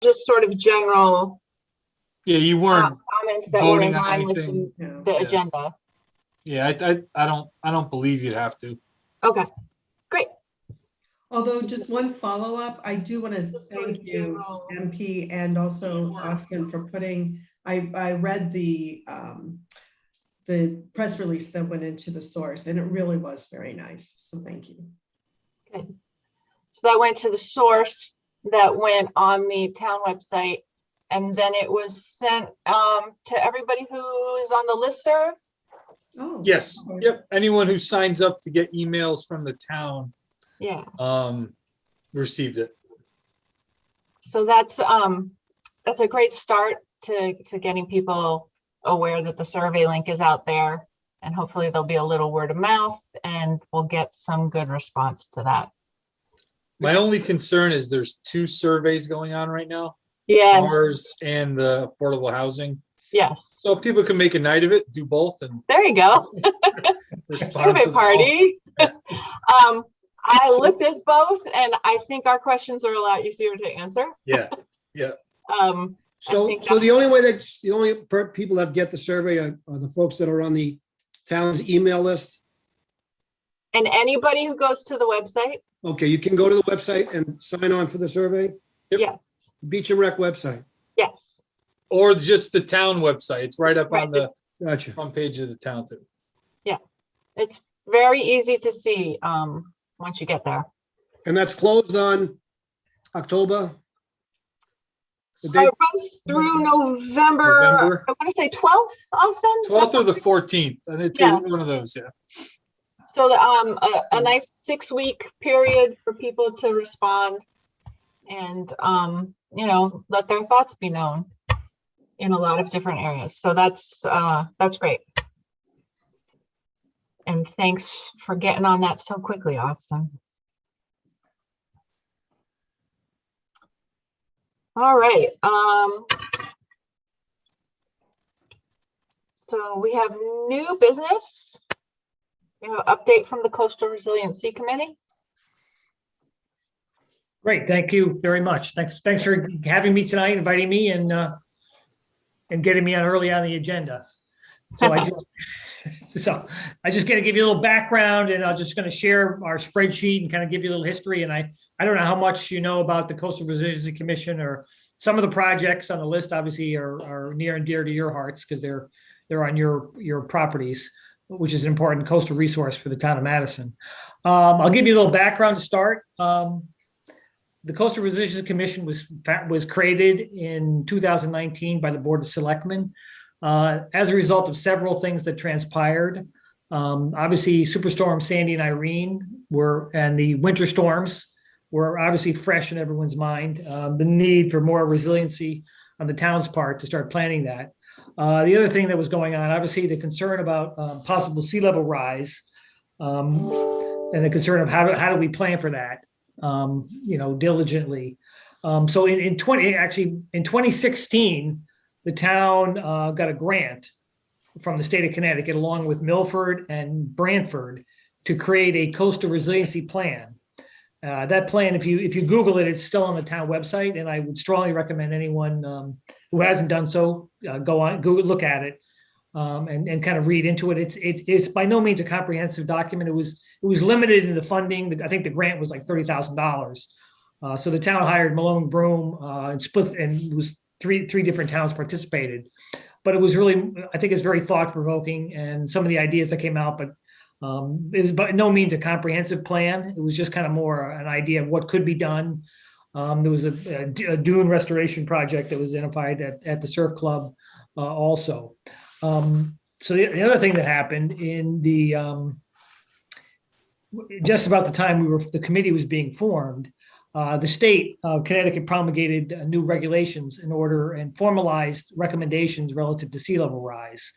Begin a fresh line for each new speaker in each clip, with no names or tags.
just sort of general
Yeah, you weren't
comments that were in
voting on
line with
anything.
the
Yeah.
agenda.
Yeah, I don't believe you'd have to.
Okay, great.
Although just one follow-up, I do want to
Just sort of
thank you,
general-
MP, and also Austin for putting, I read the press release that went into the source, and it really was very nice. So thank you.
Good. So that went to the source that went on the town website, and then it was sent to everybody who's on the listserv.
Oh.
Yes,
okay.
yep. Anyone who signs up to get emails from the town
Yeah.
received it.
So that's a great start to getting people aware that the survey link is out there, and hopefully there'll be a little word of mouth and we'll get some good response to that.
My only concern is there's 2 surveys going on right now,
Yes,
ours and the affordable housing.
yes.
So if people can make a night of it, do both and
There you go.
respond to
Survey
them all.
party.
Yeah.
I
So-
looked at both and I think our questions are a lot easier to answer.
Yeah, yeah.
I
So
think
the only way that, the only people that get the survey are the folks that are on the town's email list.
And anybody who goes to the website,
Okay, you can go to the website and sign on for the survey.
Yep.
Yeah.
Beach and Rec website.
yes.
Or just the town website. It's right up
Right.
on the
Gotcha.
front page of the town too.
It's very easy to see once you get there.
And that's closed on October? The
It
date?
runs through November,
November.
I want to say 12th, Austin?
12th or the 14th, and it's
Yeah.
one of those, yeah.
So a nice 6-week period for people to respond and, let their thoughts be known in a lot of different areas. So that's great. And thanks for getting on that so quickly, Austin. All right. So we have new business. We have an update from the Coastal Resiliency Committee.
Great, thank you very much. Thanks for having me tonight, inviting me and getting me on early on the agenda. So I just gonna give you a little background, and I'm just gonna share our spreadsheet and kind of give you a little history. And I don't know how much you know about the Coastal Resiliency Commission, or some of the projects on the list obviously are near and dear to your hearts because they're on your properties, which is an important coastal resource for the town of Madison. I'll give you a little background to start. The Coastal Resiliency Commission was created in 2019 by the Board of Selectmen as a result of several things that transpired. Obviously, Superstorm Sandy and Irene and the winter storms were obviously fresh in everyone's mind. The need for more resiliency on the town's part to start planning that. The other thing that was going on, obviously, the concern about possible sea level rise, and the concern of how do we plan for that, diligently. So in 2016, the town got a grant from the state of Connecticut, along with Milford and Brantford, to create a coastal resiliency plan. That plan, if you Google it, it's still on the town website, and I would strongly recommend anyone who hasn't done so go on, go look at it, and kind of read into it. It's by no means a comprehensive document. It was limited in the funding. I think the grant was like $30,000. So the town hired Malone Broom and split, and it was three different towns participated. But it was really, I think it's very thought provoking, and some of the ideas that came out, but it was by no means a comprehensive plan. It was just kind of more an idea of what could be done. There was a dune restoration project that was identified at the Surf Club also. So the other thing that happened in just about the time the committee was being formed, the state of Connecticut promulgated new regulations and formalized recommendations relative to sea level rise,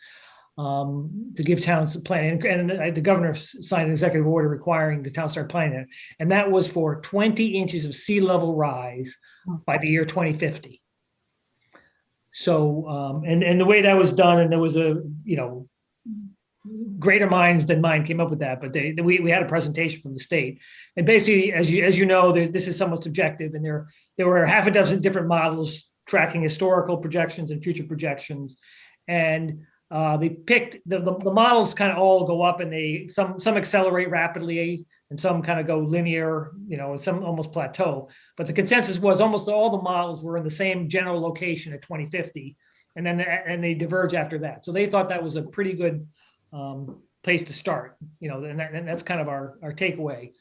to give towns a plan. And the governor signed an executive order requiring the town start planning it. And that was for 20 inches of sea level rise by the year 2050. So, and the way that was done, and there was greater minds than mine came up with that, but we had a presentation from the state. And basically, as you know, this is somewhat subjective, and there were half a dozen different models tracking historical projections and future projections. And they picked the models kind of all go up, and some accelerate rapidly and some kind of go linear, and some almost plateau. But the consensus was almost all the models were in the same general location at 2050, and then they diverge after that. So they thought that was a pretty good place to start, and that's kind of our takeaway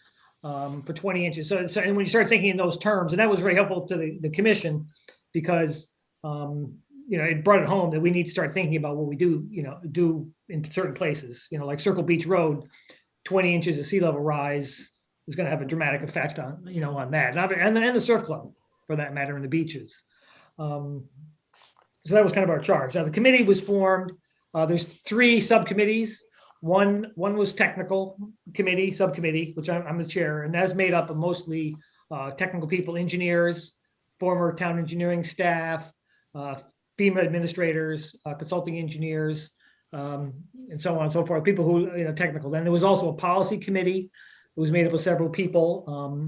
for 20 inches. So and when you start thinking in those terms, and that was very helpful to the commission, because it brought it home that we need to start thinking about what we do in certain places, like Circle Beach Road, 20 inches of sea level rise is going to have a dramatic effect on, on that. And the surf club, for that matter, in the beaches. So that was kind of our charge. Now the committee was formed. There's 3 subcommittees. One was technical subcommittee, which I'm the chair, and that's made up of mostly technical people, engineers, former town engineering staff, FEMA administrators, consulting engineers, and so on and so forth, people who, technical. Then there was also a policy committee. It was made up of several people.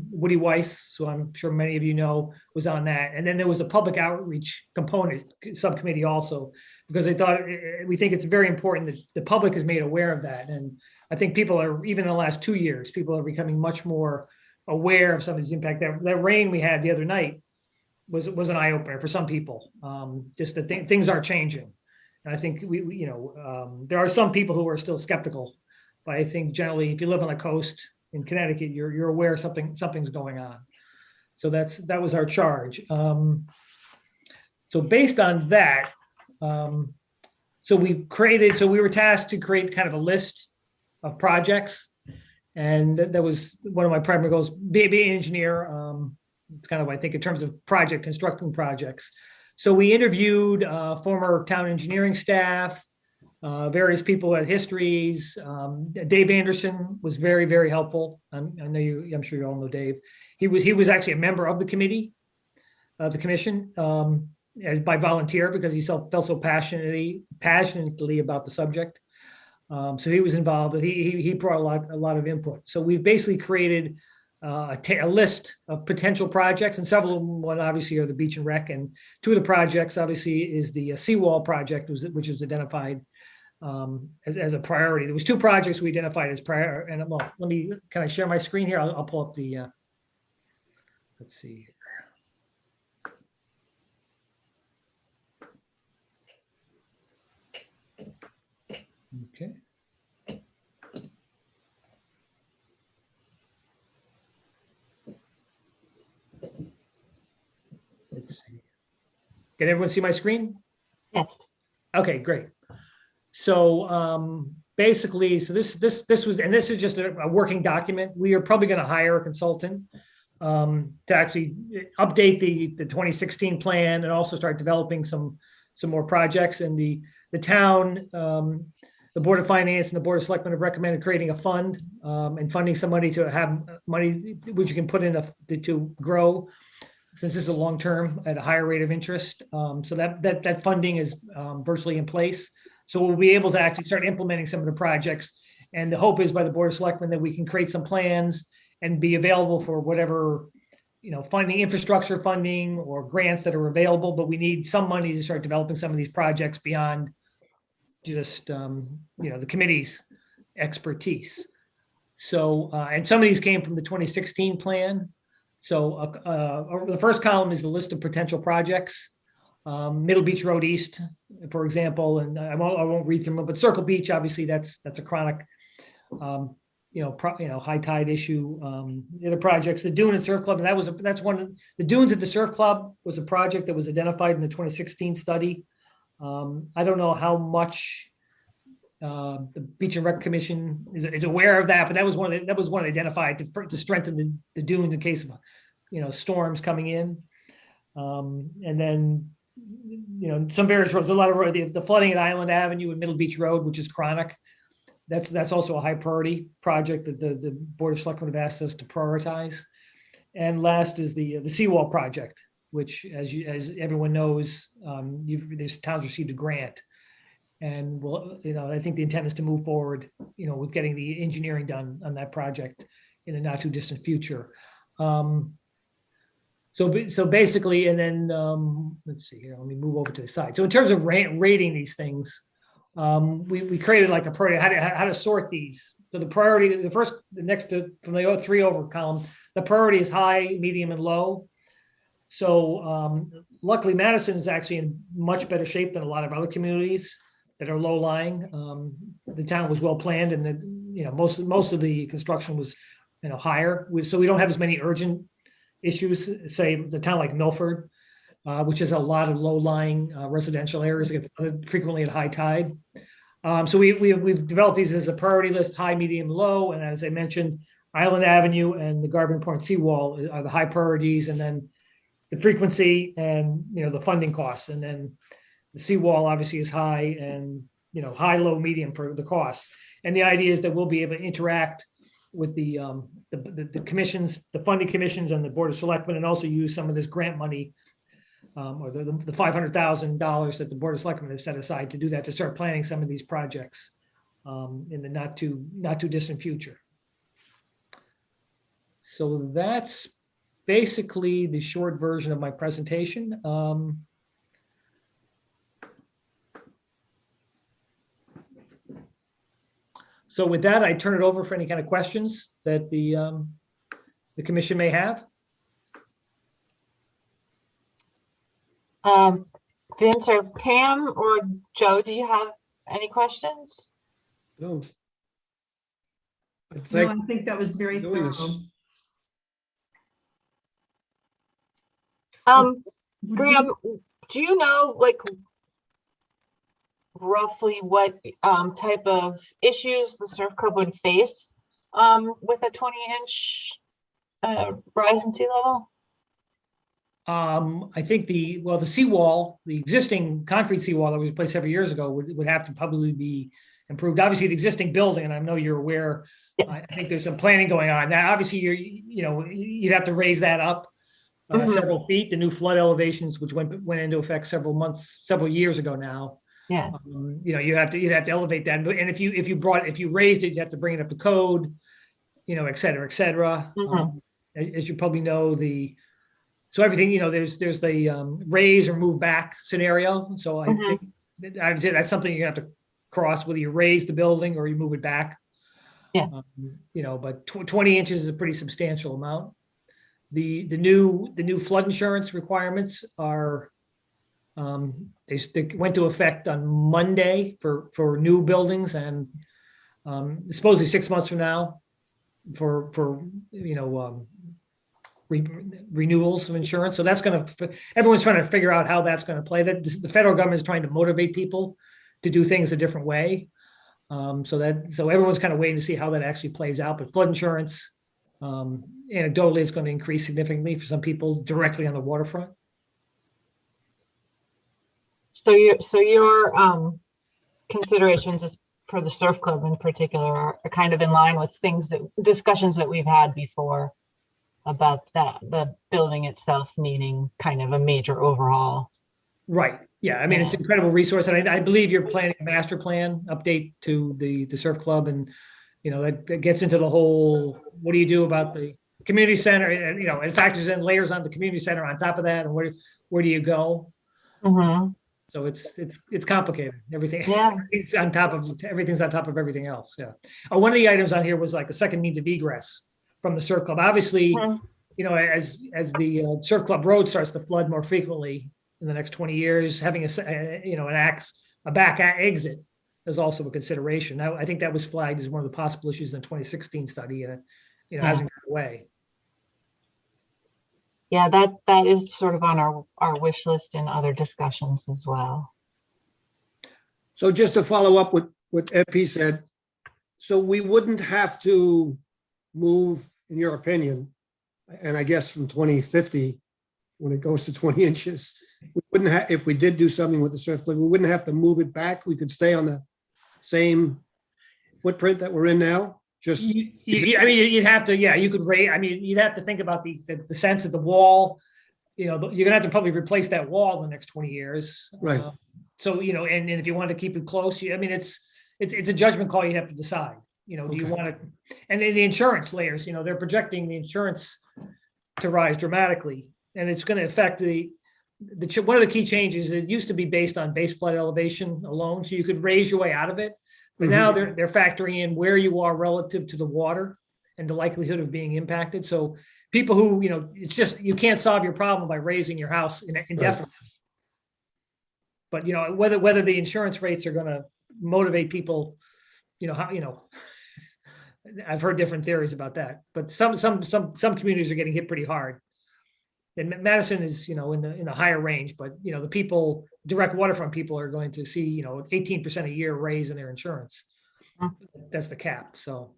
Woody Weiss, who I'm sure many of you know, was on that. And then there was a public outreach component subcommittee also, because we think it's very important that the public is made aware of that. And I think people are, even in the last 2 years, people are becoming much more aware of some of these impact. That rain we had the other night was an eye opener for some people. Just that things are changing. And I think there are some people who are still skeptical, but I think generally, if you live on the coast in Connecticut, you're aware something's going on. So that was our charge. So based on that, so we were tasked to create kind of a list of projects, and that was one of my primary goals. Be an engineer. It's kind of, I think, in terms of constructing projects. So we interviewed former town engineering staff, various people at histories. Dave Anderson was very, very helpful. I'm sure you all know Dave. He was actually a member of the committee, the commission, by volunteer, because he felt so passionately about the subject. So he was involved, but he brought a lot of input. So we've basically created a list of potential projects, and several of them, one obviously are the beach and rec, and 2 of the projects obviously is the seawall project, which was identified as a priority. There was 2 projects we identified as prior, and can I share my screen here? I'll pull up the, let's see. Okay. Let's see. Can everyone see my screen?
Yes.
Okay, great. So basically, this was, and this is just a working document. We are probably going to hire a consultant to actually update the 2016 plan and also start developing some more projects. And the town, the Board of Finance and the Board of Selectmen have recommended creating a fund and funding some money to have money which you can put in to grow, since this is a long-term at a higher rate of interest. So that funding is virtually in place. So we'll be able to actually start implementing some of the projects. And the hope is by the Board of Selectmen that we can create some plans and be available for whatever, funding, infrastructure funding or grants that are available. But we need some money to start developing some of these projects beyond just, the committee's expertise. So, and some of these came from the 2016 plan. So the first column is the list of potential projects. Middle Beach Road East, for example, and I won't read through them, but Circle Beach, obviously that's a chronic, high tide issue. The other projects, the Dune and Surf Club, and that's one. The Dunes at the Surf Club was a project that was identified in the 2016 study. I don't know how much the Beach and Rec Commission is aware of that, but that was one identified to strengthen the dunes in case of storms coming in. And then some various roads, a lot of roads, the flooding at Island Avenue and Middle Beach Road, which is chronic. That's also a high priority project that the Board of Selectmen have asked us to prioritize. And last is the seawall project, which, as everyone knows, this town's received a grant, and I think the intent is to move forward, with getting the engineering done on that project in the not too distant future. So basically, and then, let's see here, let me move over to the side. So in terms of rating these things, we created like a priority, how to sort these. So the priority, the next to, from the 3 over column, the priority is high, medium, and low. So luckily Madison is actually in much better shape than a lot of other communities that are low lying. The town was well planned, and most of the construction was higher. So we don't have as many urgent issues, say the town like Milford, which has a lot of low-lying residential areas that get flooded frequently at high tide. So we've developed these as a priority list: high, medium, low. And as I mentioned, Island Avenue and the Garvin Point seawall are the high priorities, and then the frequency and the funding costs. And then the seawall obviously is high, and high, low, medium for the costs. And the idea is that we'll be able to interact with the commissions, the funding commissions, and the Board of Selectmen, and also use some of this grant money, or the $500,000 that the Board of Selectmen have set aside to do that, to start planning some of these projects in the not too distant future. So that's basically the short version of my presentation. So with that, I turn it over for any kind of questions that the commission may have.
Vince or Pam or Joe, do you have any questions?
No. I
No,
think
I think that was very
doing this.
thorough. Would you-
Graham, do you know like roughly what type of issues the surf club would face with a 20-inch rise in sea level?
I think the seawall, the existing concrete seawall that was placed several years ago would have to probably be improved. Obviously, the existing building, and I know you're aware, I think there's some planning going on. Now, obviously, you'd have to raise that up several feet. The new flood elevations, which went into effect several years ago now.
Yeah.
You'd have to elevate that. And if you raised it, you have to bring it up to code, et cetera, et cetera. As you probably know, so everything, there's the raise or move back scenario. So I think that's something you have to cross, whether you raise the building or you move it back.
Yeah.
But 20 inches is a pretty substantial amount. The new flood insurance requirements are, they went to effect on Monday for new buildings, and supposedly 6 months from now for renewals of insurance. So that's everyone's trying to figure out how that's going to play. That the federal government is trying to motivate people to do things a different way. So everyone's kind of waiting to see how that actually plays out. But flood insurance, anecdotally, is going to increase significantly for some people directly on the waterfront.
So your considerations is for the surf club in particular are kind of in line with discussions that we've had before about the building itself needing kind of a major overhaul.
Right. Yeah. I mean, it's an incredible resource, and I believe you're planning a master plan update to the surf club, and that gets into the whole, what do you do about the community center, and it factors in layers on the community center on top of that, and where do you go? So it's complicated. Everything, everything's on top of everything else. Yeah. One of the items on here was like a second means of egress from the surf club. Obviously, as the surf club road starts to flood more frequently in the next 20 years, having a back exit is also a consideration. Now, I think that was flagged as one of the possible issues in the 2016 study, and hasn't gone away.
Yeah, that is sort of on our wish list and other discussions as well.
So just to follow up with what EP said, so we wouldn't have to move, in your opinion, and I guess from 2050, when it goes to 20 inches, we wouldn't have, if we did do something with the surf club, we wouldn't have to move it back. We could stay on the same footprint that we're in now. Just,
you'd have to, you could rate. I mean, you'd have to think about the sense of the wall. You're gonna have to probably replace that wall in the next 20 years.
Right.
So and if you want to keep it close, it's a judgment call you have to decide. Do you want to? And then the insurance layers. They're projecting the insurance to rise dramatically and it's going to affect one of the key changes. It used to be based on base flood elevation alone, so you could raise your way out of it. But now they're factoring in where you are relative to the water and the likelihood of being impacted. So people who, it's just, you can't solve your problem by raising your house indefinitely. But, whether the insurance rates are going to motivate people, I've heard different theories about that, but some communities are getting hit pretty hard. And Madison is, in the higher range, but, the people, direct waterfront people are going to see, 18% a year raise in their insurance. That's the cap, so.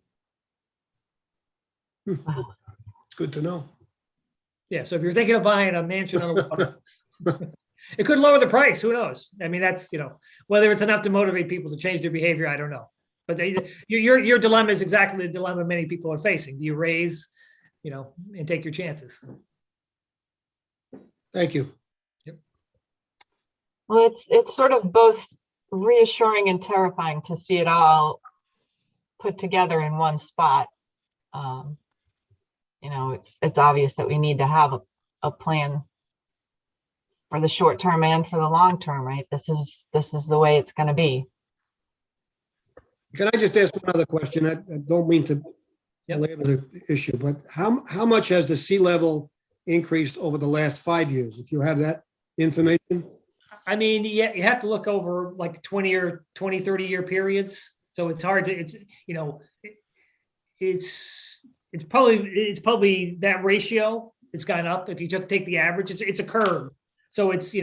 It's good to know.
Yeah, so if you're thinking of buying a mansion on the water, it could lower the price, who knows? I mean, that's, whether it's enough to motivate people to change their behavior, I don't know. But your dilemma is exactly the dilemma many people are facing. Do you raise, and take your chances?
Thank you.
Well, it's sort of both reassuring and terrifying to see it all put together in one spot. It's obvious that we need to have a plan for the short term and for the long term, right? This is the way it's going to be.
Can I just ask one other question? I don't mean to
Yep.
belabor the issue, but how much has the sea level increased over the last 5 years? If you have that information?
I mean, yeah, you have to look over like 30 year periods. So it's hard to, it's probably that ratio. It's gone up. If you take the average, it's a curve. So it's,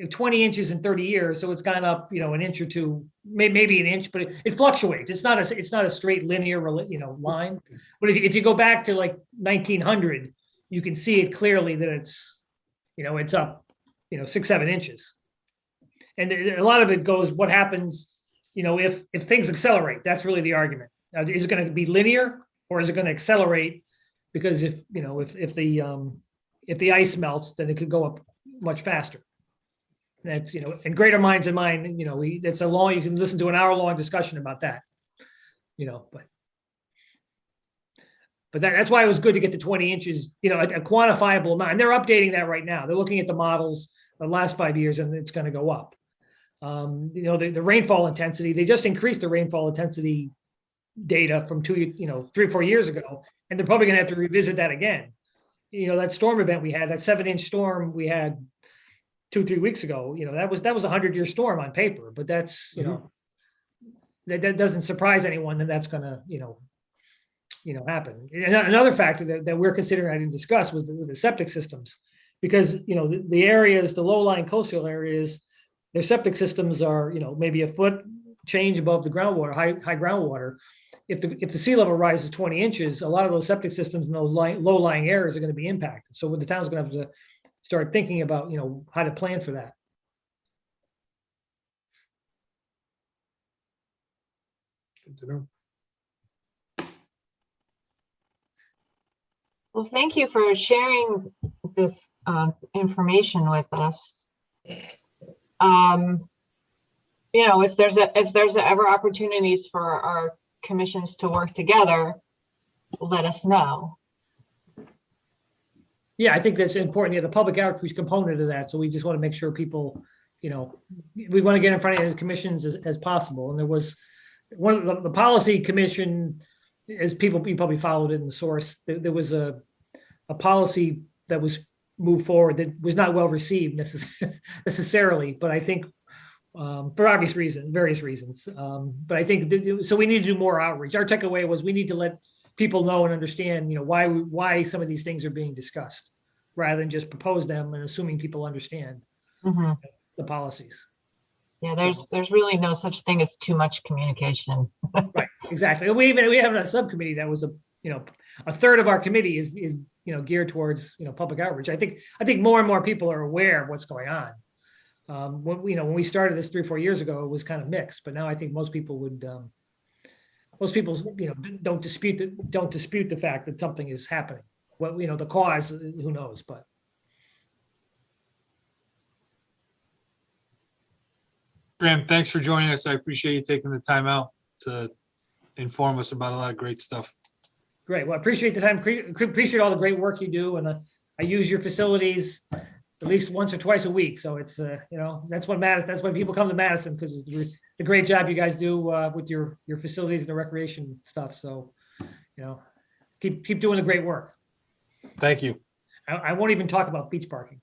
20 inches in 30 years. So it's gone up, an inch or two, maybe an inch, but it fluctuates. It's not a straight linear, line. But if you go back to like 1900, you can see it clearly that it's, it's up, 6-7 inches. And a lot of it goes, what happens, if things accelerate? That's really the argument. Is it going to be linear or is it going to accelerate? Because if the ice melts, then it could go up much faster. That's, and greater minds than mine, you can listen to an hour-long discussion about that, but that's why it was good to get to 20 inches, a quantifiable amount. And they're updating that right now. They're looking at the models the last 5 years and it's going to go up. The rainfall intensity, they just increased the rainfall intensity data from 3 or 4 years ago, and they're probably going to have to revisit that again. That storm event we had, that 7-inch storm we had 2-3 weeks ago, that was a 100-year storm on paper, but that's, that doesn't surprise anyone that that's going to, happen. And another factor that we're considering, I didn't discuss, was the septic systems, because, the areas, the low-lying coastal areas, their septic systems are, maybe a foot change above the groundwater, high groundwater. If the sea level rises 20 inches, a lot of those septic systems in those low-lying areas are going to be impacted. So the town's going to have to start thinking about, how to plan for that.
Good to know.
Well, thank you for sharing this information with us. If there's ever opportunities for our commissions to work together, let us know.
Yeah, I think that's important. Yeah, the public outreach component of that. So we just want to make sure people, we want to get in front of as commissions as possible. And there was one of the policy commission, as you probably followed it in the source, there was a policy that was moved forward that was not well received necessarily, but I think for various reasons. But I think so. We need to do more outreach. Our takeaway was we need to let people know and understand, why some of these things are being discussed, rather than just propose them and assuming people understand the policies.
Yeah, there's really no such thing as too much communication.
Right, exactly. We have a subcommittee that was a third of our committee is geared towards public outreach. I think more and more people are aware of what's going on. When we started this 3 or 4 years ago, it was kind of mixed, but now I think most people don't dispute the fact that something is happening. Well, the cause, who knows, but.
Graham, thanks for joining us. I appreciate you taking the time out to inform us about a lot of great stuff.
Great. Well, I appreciate the time. Appreciate all the great work you do. And I use your facilities at least once or twice a week. So it's, that's what matters. That's why people come to Madison, because it's the great job you guys do with your facilities and the recreation stuff. So, keep doing the great work.
Thank you.
I won't even talk about beach parking.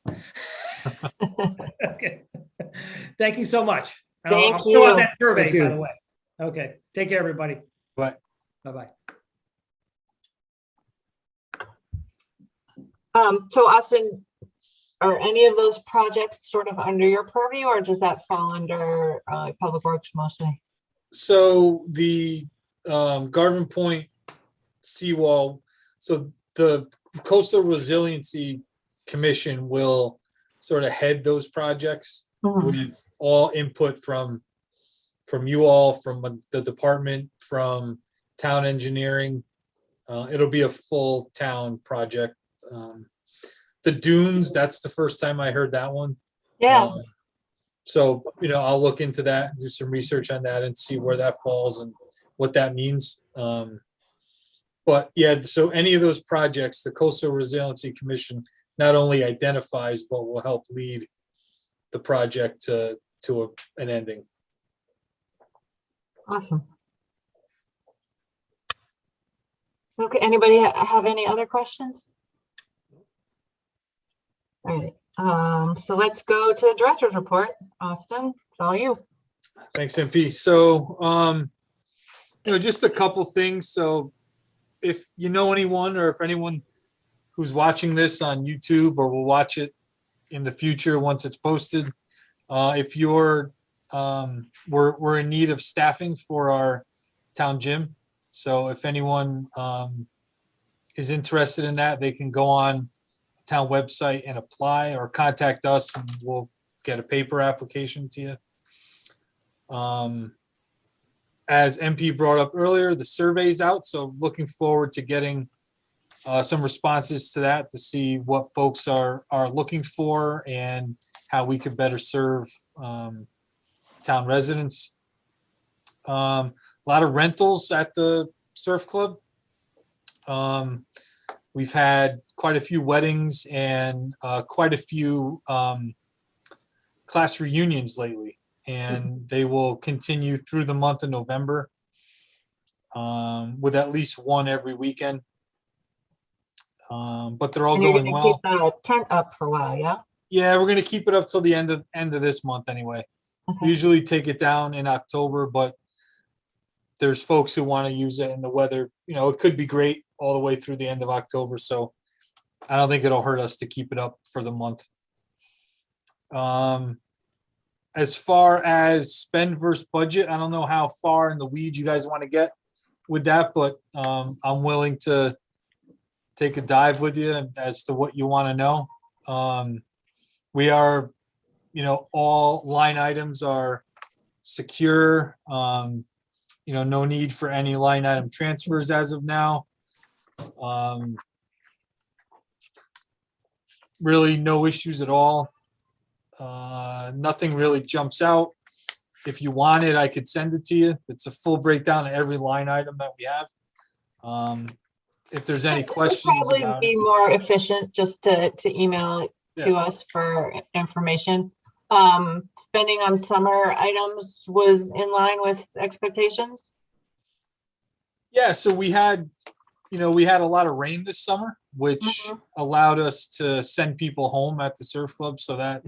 Okay. Thank you so much.
Thank
I'll fill out
you.
that survey,
Thank you.
by the way. Okay. Take care, everybody.
Bye.
Bye-bye.
So Austin, are any of those projects sort of under your purview, or does that fall under Public Works mostly?
So the Garvin Point seawall, so the Coastal Resiliency Commission will sort of head those projects with all input from you all, from the department, from town engineering. It'll be a full town project. The dunes, that's the first time I heard that one.
Yeah,
So, I'll look into that, do some research on that and see where that falls and what that means. But yeah, so any of those projects, the Coastal Resiliency Commission not only identifies, but will help lead the project to an ending.
awesome. Okay, anybody have any other questions? All right, so let's go to the director's report. Austin, it's all you.
Thanks, MP. So, just a couple things. So if you know anyone, or if anyone who's watching this on YouTube or will watch it in the future once it's posted, if you're, we're in need of staffing for our town gym. So if anyone is interested in that, they can go on the town website and apply, or contact us and we'll get a paper application to you. As MP brought up earlier, the survey's out, so looking forward to getting some responses to that, to see what folks are looking for and how we could better serve town residents. A lot of rentals at the surf club. We've had quite a few weddings and quite a few class reunions lately, and they will continue through the month of November with at least one every weekend. But they're all
And you're
going
gonna
well.
keep the tent up for a while, yeah?
Yeah, we're gonna keep it up till the end of this month anyway.
Okay.
Usually take it down in October, but there's folks who want to use it, and the weather, it could be great all the way through the end of October. So I don't think it'll hurt us to keep it up for the month. As far as spend versus budget, I don't know how far in the weeds you guys want to get with that, but I'm willing to take a dive with you as to what you want to know. We are, all line items are secure. No need for any line item transfers as of now. Really no issues at all. Nothing really jumps out. If you want it, I could send it to you. It's a full breakdown of every line item that we have. If there's any
It would
questions
probably
about
be
it.
more efficient just to email it to us for information. Spending on summer items was in line with expectations.
Yeah, so we had a lot of rain this summer, which
Mhm.
allowed us to send people home at the surf club. So that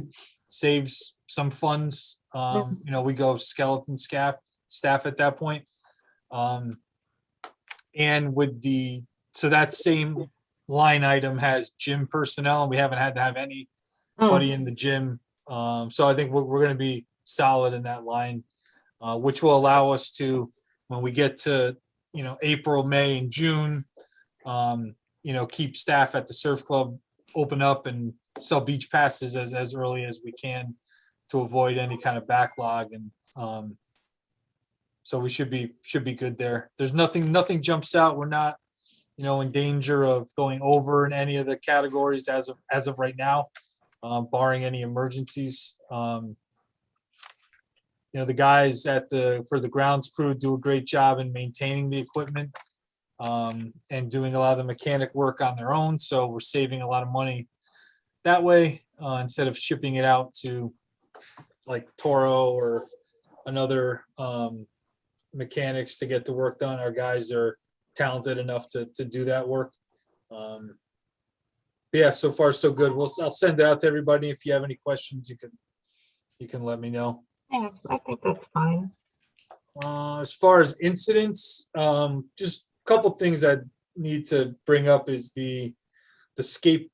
saves some funds. We go skeleton staff at that point. And so that same line item has gym personnel, and we haven't had to have anybody in the gym. So I think we're going to be solid in that line, which will allow us to, when we get to, April, May, and June, keep staff at the surf club open up and sell beach passes as early as we can to avoid any kind of backlog. And so we should be good there. There's nothing jumps out. We're not, in danger of going over in any of the categories as of right now, barring any emergencies. The guys for the grounds crew do a great job in maintaining the equipment and doing a lot of the mechanic work on their own. So we're saving a lot of money that way, instead of shipping it out to like Toro or another mechanics to get the work done. Our guys are talented enough to do that work. But yeah, so far so good. I'll send it out to everybody. If you have any questions, you can let me know.
Yeah, I think that's fine.
As far as incidents, just a couple things I need to bring up is the skate.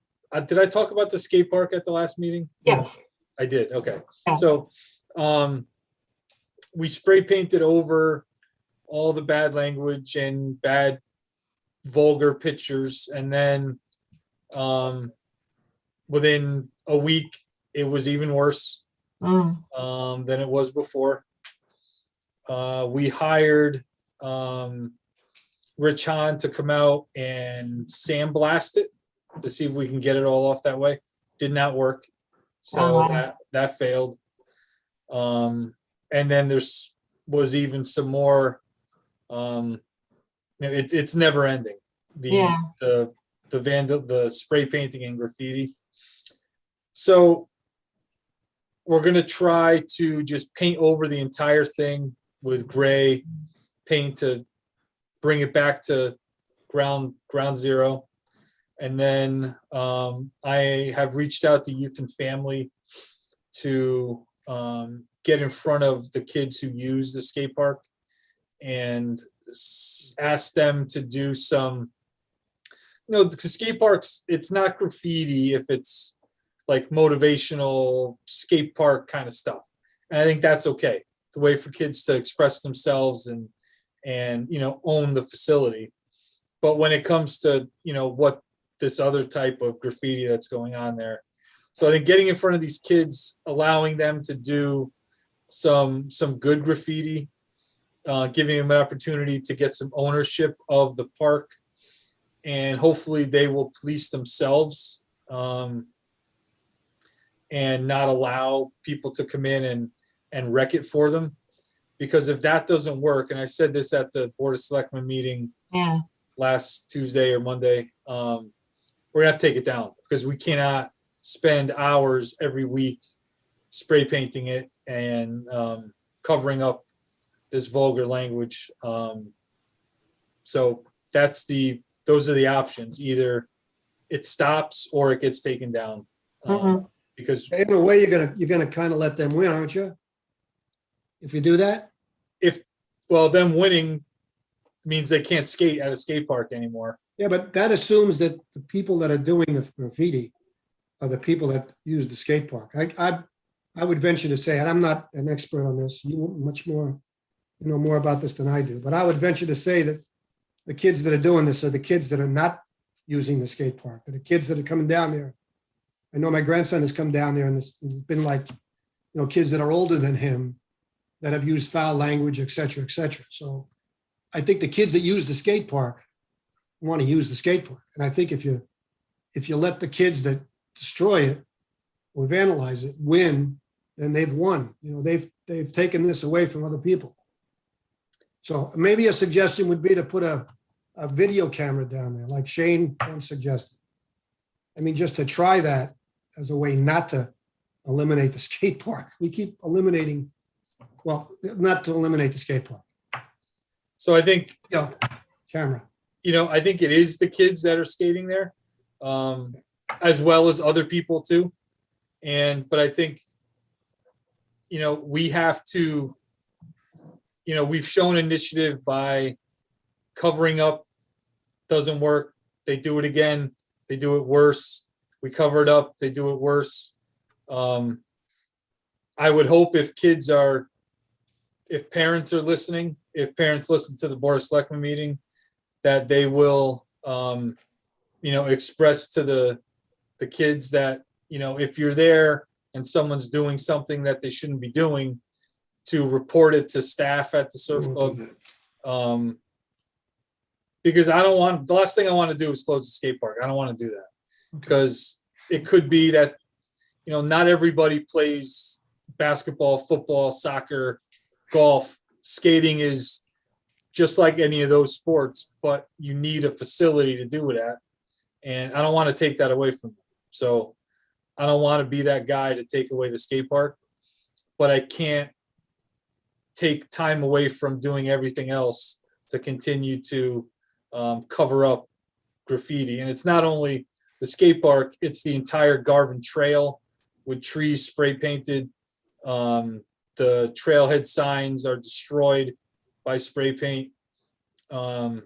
Did I talk about the skate park at the last meeting?
Yes.
I did. Okay.
Yeah.
So, we spray painted over all the bad language and bad vulgar pictures. And then, within a week, it was even worse,
Mm,
than it was before. We hired, Rich Hahn to come out and sandblast it to see if we can get it all off that way. Did not work. So
Oh, wow.
that failed. And then was even some more, it's never ending.
Yeah.
The spray painting and graffiti. So we're gonna try to just paint over the entire thing with gray paint to bring it back to ground zero. And then I have reached out to Youth and Family to get in front of the kids who use the skate park and ask them to do some, because skate parks, it's not graffiti if it's like motivational skate park kind of stuff. And I think that's okay. It's a way for kids to express themselves and own the facility. But when it comes to, what this other type of graffiti that's going on there. So I think getting in front of these kids, allowing them to do some good graffiti, giving them an opportunity to get some ownership of the park, and hopefully they will police themselves, and not allow people to come in and wreck it for them. Because if that doesn't work, and I said this at the Board of Selectmen meeting
yeah.
last Tuesday or Monday, we're gonna have to take it down, because we cannot spend hours every week spray painting it and covering up this vulgar language. So those are the options. Either it stops or it gets taken down.
Mhm.
Because
In a way, you're gonna kind of let them win, aren't you? If you do that?
them winning means they can't skate at a skate park anymore.
Yeah, but that assumes that the people that are doing the graffiti are the people that use the skate park. I would venture to say, and I'm not an expert on this, you know more about this than I do, but I would venture to say that the kids that are doing this are the kids that are not using the skate park, they're the kids that are coming down there. I know my grandson has come down there and it's been like, kids that are older than him that have used foul language, et cetera, et cetera. So I think the kids that use the skate park want to use the skate park. And I think if you let the kids that destroy it or vandalize it win, then they've won. They've taken this away from other people. So maybe a suggestion would be to put a video camera down there, like Shane once suggested. I mean, just to try that as a way not to eliminate the skate park. We keep eliminating, well, not to eliminate the skate park.
So I think,
Camera.
I think it is the kids that are skating there, as well as other people too. But I think, we have to, we've shown initiative by covering up, doesn't work. They do it again. They do it worse. We cover it up. They do it worse. I would hope if parents are listening, if parents listen to the Board of Selectmen meeting, that they will, express to the kids that, if you're there and someone's doing something that they shouldn't be doing, to report it to staff at the surf club. Because the last thing I want to do is close the skate park. I don't want to do that, because it could be that, not everybody plays basketball, football, soccer, golf. Skating is just like any of those sports, but you need a facility to do it at. And I don't want to take that away from them. So I don't want to be that guy to take away the skate park, but I can't take time away from doing everything else to continue to cover up graffiti. And it's not only the skate park, it's the entire Garvin Trail with trees spray painted. The trailhead signs are destroyed by spray paint.
Yeah.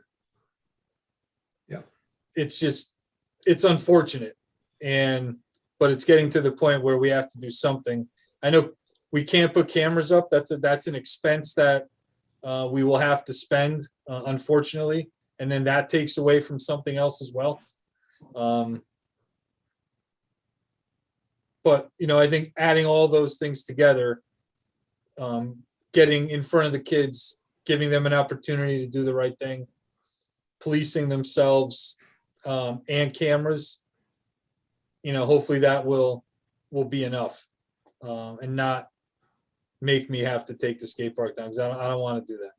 It's unfortunate. But it's getting to the point where we have to do something. I know we can't put cameras up. That's an expense that we will have to spend, unfortunately. And then that takes away from something else as well. But, I think adding all those things together, getting in front of the kids, giving them an opportunity to do the right thing, policing themselves, and cameras, hopefully that will be enough, and not make me have to take the skate park down, because I don't want to do that.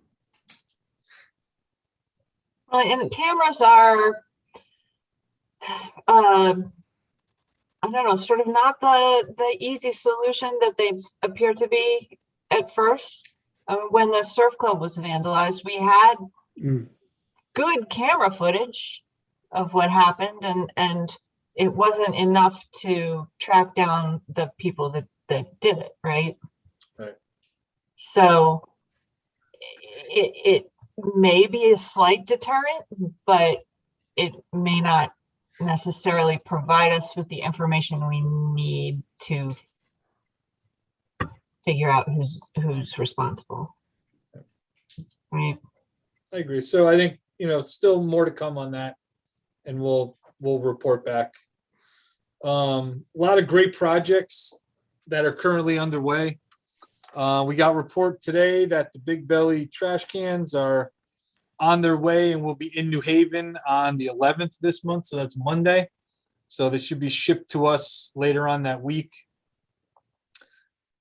Well, and cameras are, I don't know, sort of not the easy solution that they appear to be at first. When the surf club was vandalized, we had
Mm.
good camera footage of what happened, and it wasn't enough to track down the people that did it, right?
Right.
So it may be a slight deterrent, but it may not necessarily provide us with the information we need to figure out who's responsible. Right.
I agree. So I think, still more to come on that, and we'll report back. A lot of great projects that are currently underway. We got report today that the Big Belly trash cans are on their way and will be in New Haven on the 11th this month. So that's Monday. So they should be shipped to us later on that week.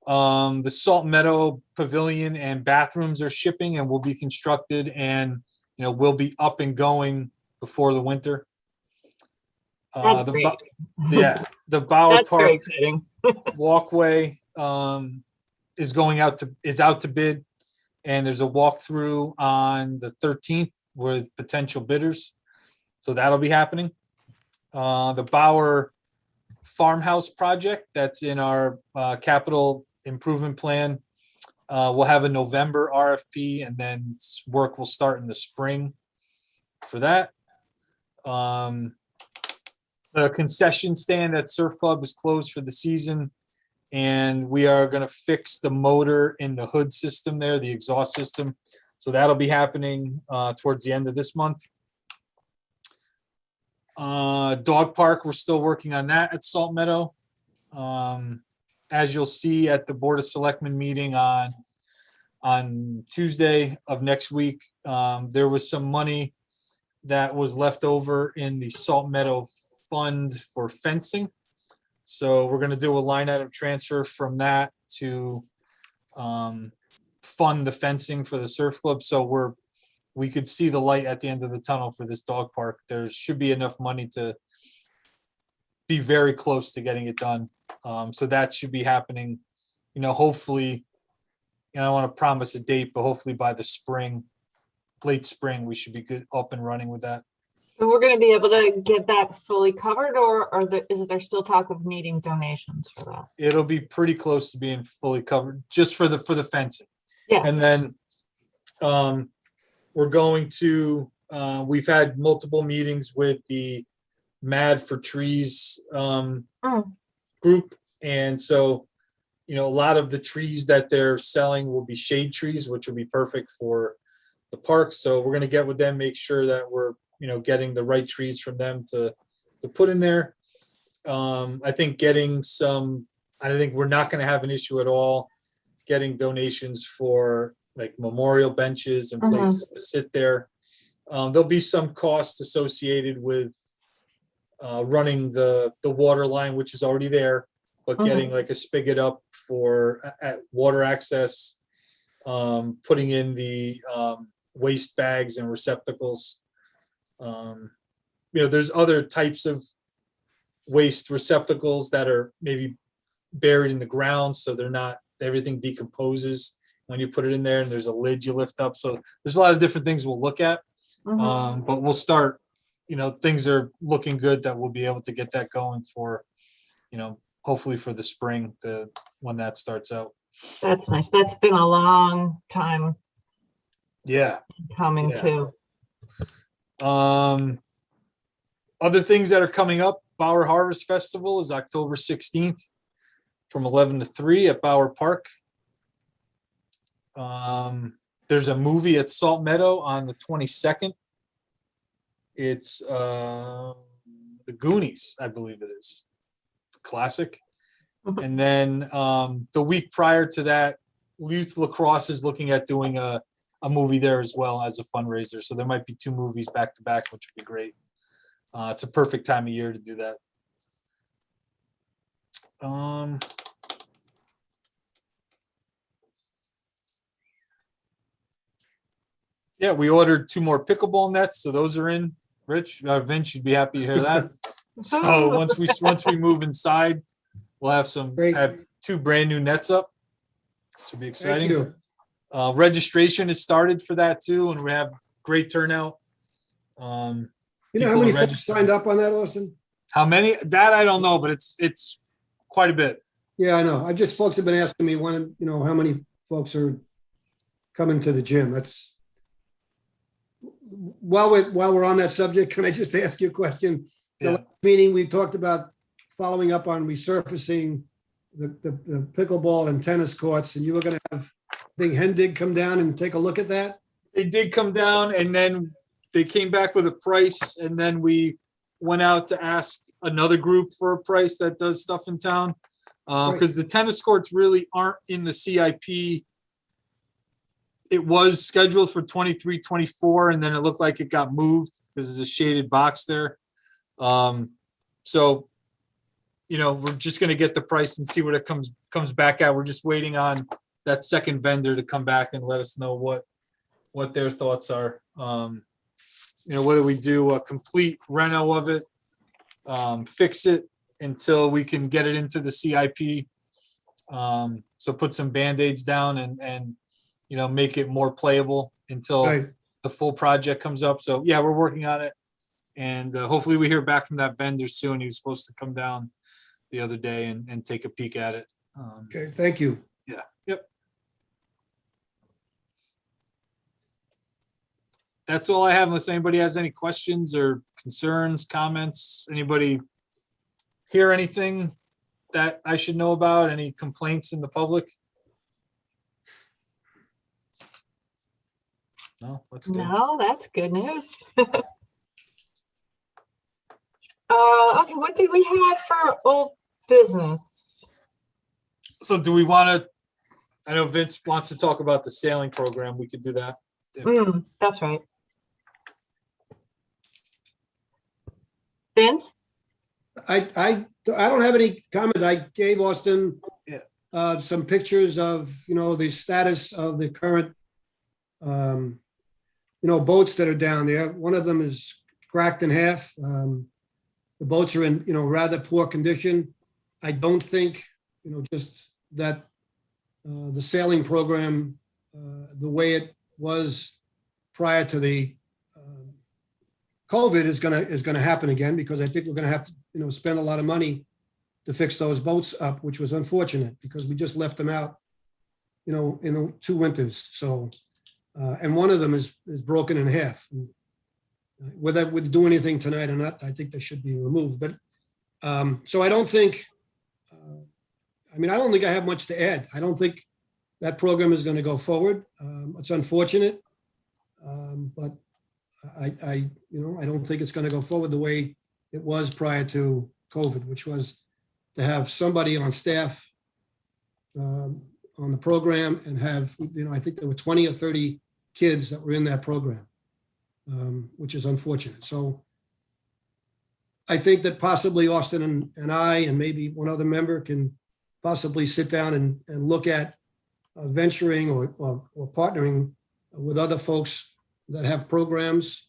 The Salt Meadow Pavilion and bathrooms are shipping and will be constructed, and will be up and going before the winter.
That's great.
The Bauer
That's very
Park
exciting.
walkway is out to bid, and there's a walkthrough on the 13th with potential bidders. So that'll be happening. The Bauer Farmhouse project that's in our capital improvement plan. We'll have a November RFP, and then work will start in the spring for that. The concession stand at Surf Club is closed for the season, and we are going to fix the motor in the hood system there, the exhaust system. So that'll be happening towards the end of this month. Dog park, we're still working on that at Salt Meadow. As you'll see at the Board of Selectmen meeting on Tuesday of next week, there was some money that was left over in the Salt Meadow fund for fencing. So we're going to do a line item transfer from that to fund the fencing for the surf club. So we could see the light at the end of the tunnel for this dog park. There should be enough money to be very close to getting it done. So that should be happening, hopefully, I don't want to promise a date, but hopefully by the spring, late spring, we should be good up and running with that.
So we're going to be able to get that fully covered, or is there still talk of needing donations for that?
It'll be pretty close to being fully covered just for the fencing.
Yeah.
And then we're going to, we've had multiple meetings with the Mad for Trees group. And so, a lot of the trees that they're selling will be shade trees, which will be perfect for the park. So we're going to get with them, make sure that we're, getting the right trees from them to put in there. I think I think we're not going to have an issue at all getting donations for like memorial benches and places to sit there. There'll be some costs associated with running the water line, which is already there, but getting like a spigot up for water access, putting in the waste bags and receptacles. There's other types of waste receptacles that are maybe buried in the ground, so they're not, everything decomposes when you put it in there, and there's a lid you lift up. So there's a lot of different things we'll look at.
Mhm.
But we'll start, things are looking good that we'll be able to get that going for, hopefully for the spring, when that starts out.
That's nice. That's been a long time
Yeah.
coming
Yeah.
too.
Other things that are coming up, Bauer Harvest Festival is October 16th from 11 to 3 at Bauer Park. There's a movie at Salt Meadow on the 22nd. It's The Goonies, I believe it is. Classic.
Mhm.
And then the week prior to that, Youth Lacrosse is looking at doing a movie there as well as a fundraiser. So there might be 2 movies back to back, which would be great. It's a perfect time of year to do that. Yeah, we ordered 2 more pickleball nets, so those are in. Rich, Vince, you'd be happy to hear that. So once we move inside, we'll have
Great.
2 brand new nets up. Which will be
Thank
exciting.
you.
Registration has started for that too, and we have great turnout.
You know how
People
many
are
folks
registered.
signed up on that, Austin?
How many? That I don't know, but it's quite a bit.
Yeah, I know. Folks have been asking me how many folks are coming to the gym. That's while we're on that subject, can I just ask you a question? The
Yeah.
last meeting, we talked about following up on resurfacing the pickleball and tennis courts, and you were gonna have, I think Hendig come down and take a look at that.
They did come down, and then they came back with a price, and then we went out to ask another group for a price that does stuff in town. Because the tennis courts really aren't in the CIP. It was scheduled for 23, 24, and then it looked like it got moved because there's a shaded box there. So, we're just gonna get the price and see what it comes back at. We're just waiting on that second vendor to come back and let us know what their thoughts are. Whether we do a complete reno of it, fix it until we can get it into the CIP. So put some Band-Aids down and make it more playable until
Right.
the full project comes up. So yeah, we're working on it. And hopefully we hear back from that vendor soon. He was supposed to come down the other day and take a peek at it.
Okay, thank you.
Yeah, yep. That's all I have unless anybody has any questions or concerns, comments. Anybody hear anything that I should know about? Any complaints in the public? No, that's good.
No, that's good news. Okay, what did we have for old business?
So do we want to, I know Vince wants to talk about the sailing program. We could do that.
That's right. Vince?
I don't have any comment. I gave Austin
Yeah.
some pictures of, the status of the current, boats that are down there. One of them is cracked in half. The boats are in, rather poor condition. I don't think, just that the sailing program, the way it was prior to the COVID is gonna happen again, because I think we're gonna have to, spend a lot of money to fix those boats up, which was unfortunate because we just left them out, in the 2 winters. So, and one of them is broken in half. Whether we do anything tonight or not, I think they should be removed. But so I don't think, I don't think I have much to add. I don't think that program is going to go forward. It's unfortunate, but I don't think it's going to go forward the way it was prior to COVID, which was to have somebody on staff on the program and have, I think there were 20 or 30 kids that were in that program, which is unfortunate. So I think that possibly Austin and I, and maybe one other member, can possibly sit down and look at venturing or partnering with other folks that have programs.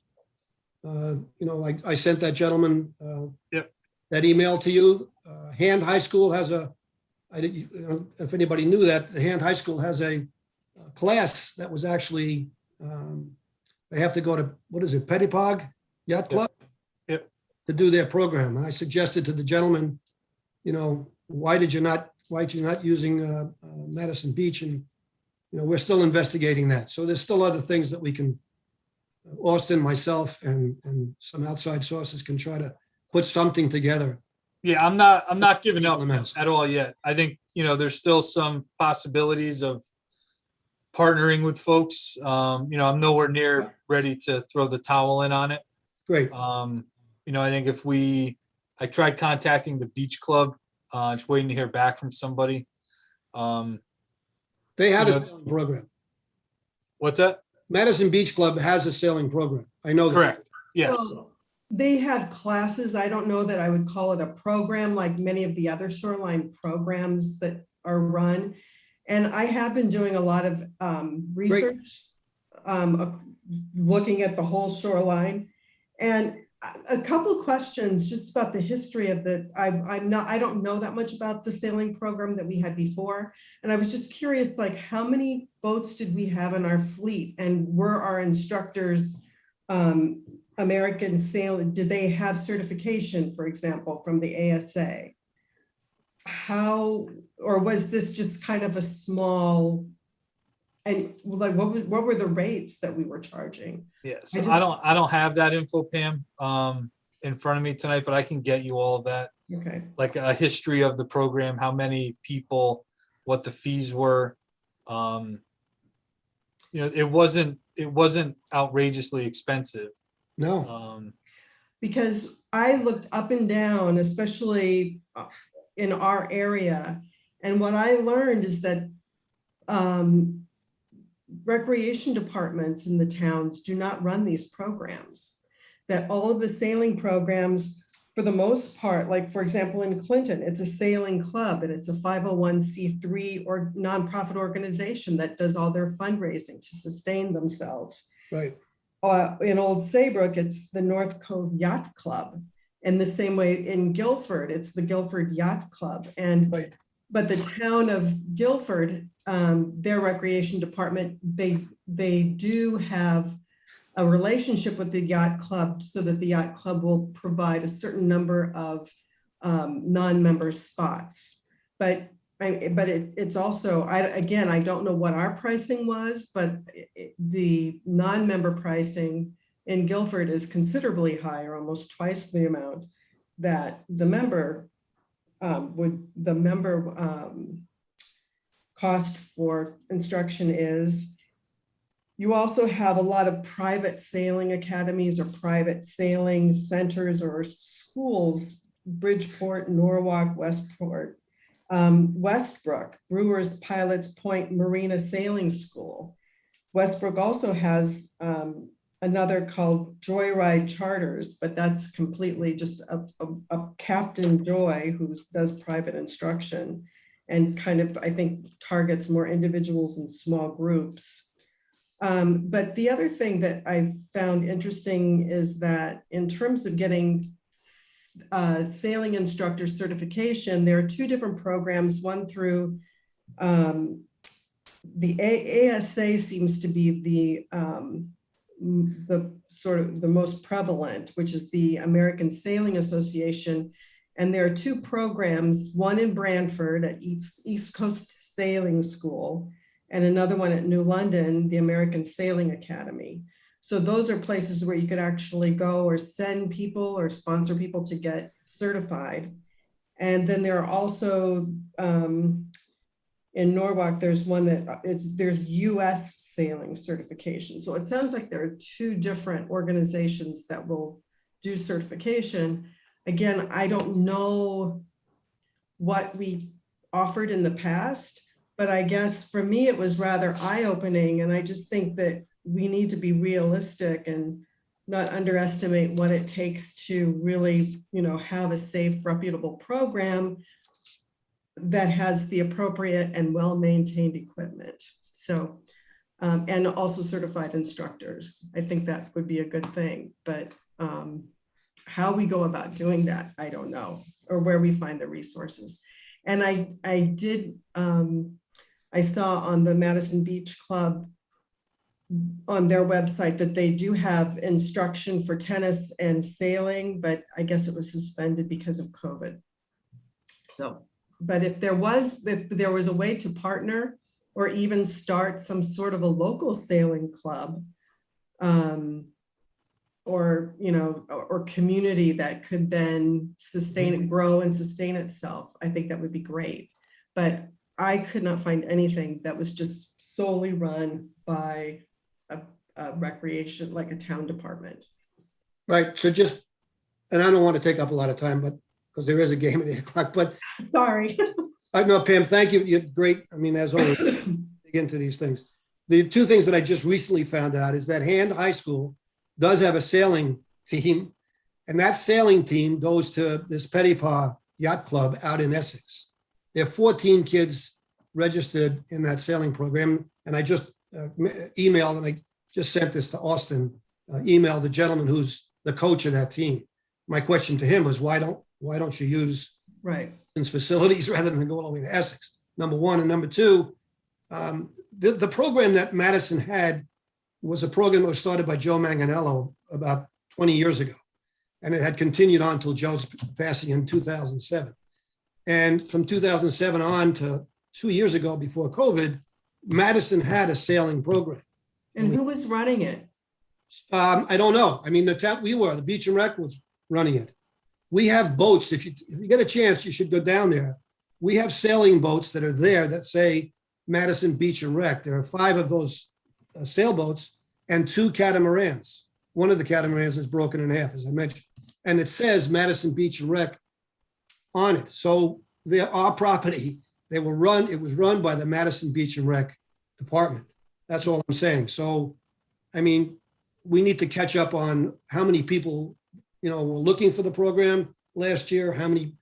I sent that gentleman that email to you. Hand High School has if anybody knew that, the Hand High School has a class that was actually, they have to go to, what is it, Pettipog Yacht Club?
Yep.
To do their program. And I suggested to the gentleman, why are you not using Madison Beach? And, we're still investigating that. So there's still other things that we can, Austin, myself, and some outside sources can try to put something together.
Yeah, I'm not giving up
On the mouse.
at all yet. I think, there's still some possibilities of partnering with folks. I'm nowhere near ready to throw the towel in on it.
Great.
I think I tried contacting the beach club, just waiting to hear back from somebody.
They have a
you know-
sailing program.
What's that?
Madison Beach Club has a sailing program. I know that.
Correct. Yes.
Well, they have classes. I don't know that I would call it a program like many of the other shoreline programs that are run. And I have been doing a lot of research, looking at the whole shoreline. And a couple of questions just about the history of I don't know that much about the sailing program that we had before. And I was just curious, like, how many boats did we have in our fleet? And were our instructors American sailing? Did they have certification, for example, from the ASA? Or was this just kind of a small, and like, what were the rates that we were charging?
Yes. I don't have that info, Pam, in front of me tonight, but I can get you all of that.
Okay.
Like a history of the program, how many people, what the fees were. It wasn't outrageously expensive.
No,
Because I looked up and down, especially in our area. And what I learned is that recreation departments in the towns do not run these programs. That all of the sailing programs, for the most part, like for example, in Clinton, it's a sailing club and it's a 501c3 or nonprofit organization that does all their fundraising to sustain themselves.
right.
In Old Saybrook, it's the North Cove Yacht Club. And the same way in Guilford, it's the Guilford Yacht Club. And
Right.
but the town of Guilford, their recreation department, they do have a relationship with the yacht club so that the yacht club will provide a certain number of non-member spots. But it's also, I don't know what our pricing was, but the non-member pricing in Guilford is considerably higher, almost twice the amount that the member cost for instruction is. You also have a lot of private sailing academies or private sailing centers or schools, Bridgeport, Norwalk, Westport, Westbrook, Brewers Pilots Point Marina Sailing School. Westbrook also has another called Joyride Charters, but that's completely just a Captain Joy who does private instruction and kind of, I think, targets more individuals and small groups. But the other thing that I found interesting is that in terms of getting sailing instructor certification, there are two different programs, one through the ASA seems to be the sort of the most prevalent, which is the American Sailing Association. And there are two programs, one in Brantford at East Coast Sailing School, and another one at New London, the American Sailing Academy. So those are places where you could actually go or send people or sponsor people to get certified. And then there are also, in Norwalk, there's one that there's US sailing certification. So it sounds like there are two different organizations that will do certification. Again, I don't know what we offered in the past, but I guess for me, it was rather eye-opening. And I just think that we need to be realistic and not underestimate what it takes to really, have a safe, reputable program that has the appropriate and well-maintained equipment. So, and also certified instructors. I think that would be a good thing, but how we go about doing that, I don't know, or where we find the resources. And I did, I saw on the Madison Beach Club on their website that they do have instruction for tennis and sailing, but I guess it was suspended because of COVID. So, but if there was a way to partner or even start some sort of a local sailing club, or, you know, or community that could then sustain it, grow and sustain itself, I think that would be great. But I could not find anything that was just solely run by a recreation, like a town department.
Right, so just, and I don't want to take up a lot of time, but, because there is a game at 8 o'clock, but
Sorry.
I know, Pam, thank you. You're great. I mean, as always, dig into these things. The two things that I just recently found out is that Hand High School does have a sailing team, and that sailing team goes to this Pettipaw Yacht Club out in Essex. There are 14 kids registered in that sailing program, and I just emailed, and I just sent this to Austin, emailed the gentleman who's the coach of that team. My question to him was, why don't you use
Right.
facilities rather than go all the way to Essex? Number one. And number two, the program that Madison had was a program that was started by Joe Manganiello about 20 years ago. And it had continued on until Joe's passing in 2007. And from 2007 on to 2 years ago, before COVID, Madison had a sailing program.
And who was running it?
I don't know. I mean, the Beach and Rec was running it. We have boats. If you get a chance, you should go down there. We have sailing boats that are there that say Madison Beach and Rec. There are 5 of those sailboats and 2 catamarans. One of the catamarans is broken in half, as I mentioned, and it says Madison Beach and Rec on it. So our property, it was run by the Madison Beach and Rec department. That's all I'm saying. So, I mean, we need to catch up on how many people, were looking for the program last year, how many,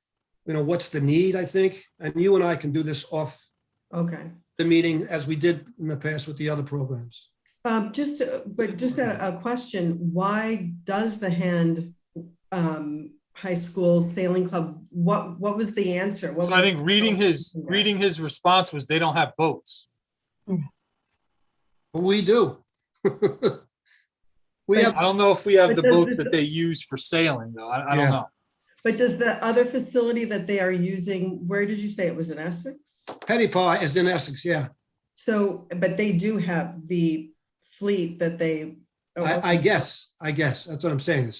what's the need, I think. And you and I can do this off
Okay.
the meeting as we did in the past with the other programs.
Just a question. Why does the Hand High School Sailing Club, what was the answer?
So I think reading his response was they don't have boats.
We do.
I don't know if we have the
But does
boats
the-
that they use for sailing, though. I
Yeah.
don't know.
But does the other facility that they are using, where did you say it was, in Essex?
Pettipaw is in Essex, yeah.
So, but they do have the fleet that they.
I guess, that's what I'm saying.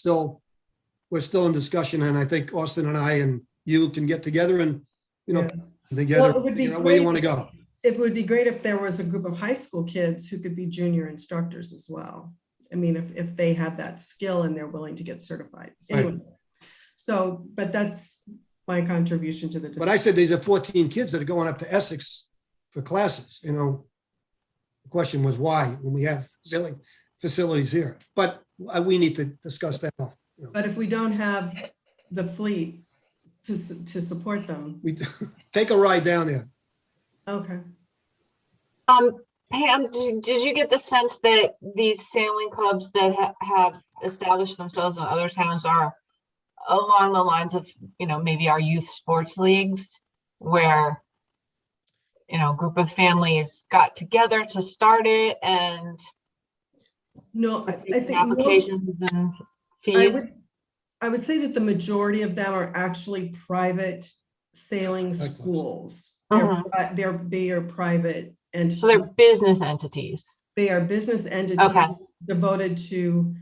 We're still in discussion, and I think Austin and I and you can get together and,
Yeah.
together,
Well, it would be
figure out where you
great
want to go.
It would be great if there was a group of high school kids who could be junior instructors as well. I mean, if they have that skill and they're willing to get certified.
Right.
Anyway, so, but that's my contribution to the.
But I said these are 14 kids that are going up to Essex for classes, The question was why, when we have sailing facilities here. But we need to discuss that.
But if we don't have the fleet to support them,
We take a ride down there.
okay.
Pam, did you get the sense that these sailing clubs that have established themselves in other towns are along the lines of, maybe our youth sports leagues, where, a group of families got together to start it and
No, I think most-
applications and
I
fees?
I would say that the majority of them are actually private sailing
Excellent.
schools.
Mhm.
They are private entities.
So they're business entities.
They are business entities
Okay.
devoted to,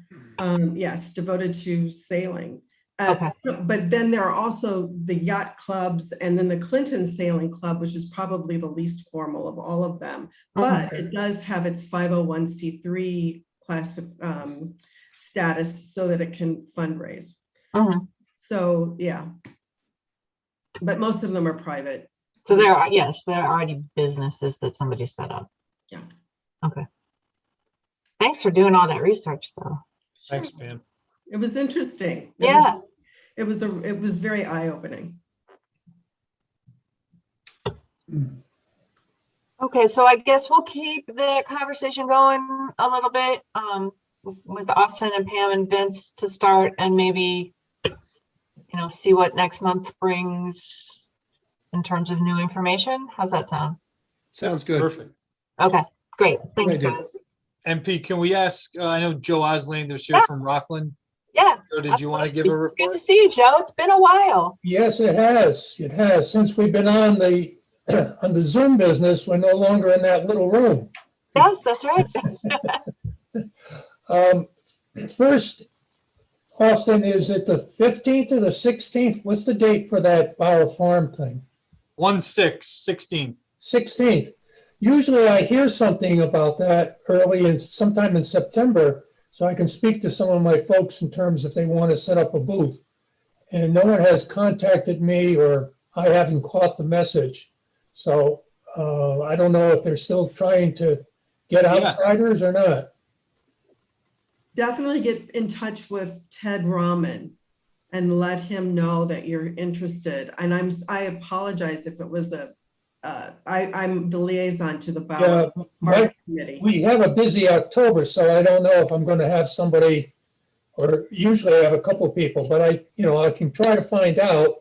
devoted to sailing.
Okay.
But then there are also the yacht clubs and then the Clinton Sailing Club, which is probably the least formal of all of them. But it does have its 501c3 class status so that it can fundraise.
Mhm.
So, yeah. But most of them are private.
So there are already businesses that somebody set up.
Yeah.
Okay. Thanks for doing all that research, though.
Thanks, Pam.
It was interesting.
Yeah.
It was very eye-opening.
Okay, so I guess we'll keep the conversation going a little bit with Austin and Pam and Vince to start, and maybe see what next month brings in terms of new information. How's that sound?
Sounds good.
Perfect.
Okay, great. Thanks,
idea.
guys.
MP, can we ask, I know Joe Oslander's here
Yeah.
from Rockland.
Yeah.
Joe, did you want to give a
It's good
report?
to see you, Joe. It's been a while.
Yes, it has. It has. Since we've been on the, on the Zoom business, we're no longer in that little room.
Yes, that's right.
First, Austin, is it the 15th or the 16th? What's the date for that Bauer Farm thing?
1/6/16.
16th. Usually I hear something about that early in, sometime in September, so I can speak to some of my folks in terms if they want to set up a booth. And no one has contacted me, or I haven't caught the message. So I don't know if they're still trying to get
Yeah.
outsiders or not.
Definitely get in touch with Ted Rahman and let him know that you're interested. And I apologize if it was I'm the liaison to the
Yeah,
Bauer Park
Mike,
Committee.
we have a busy October, so I don't know if I'm going to have somebody, or usually I have a couple of people, but I can try to find out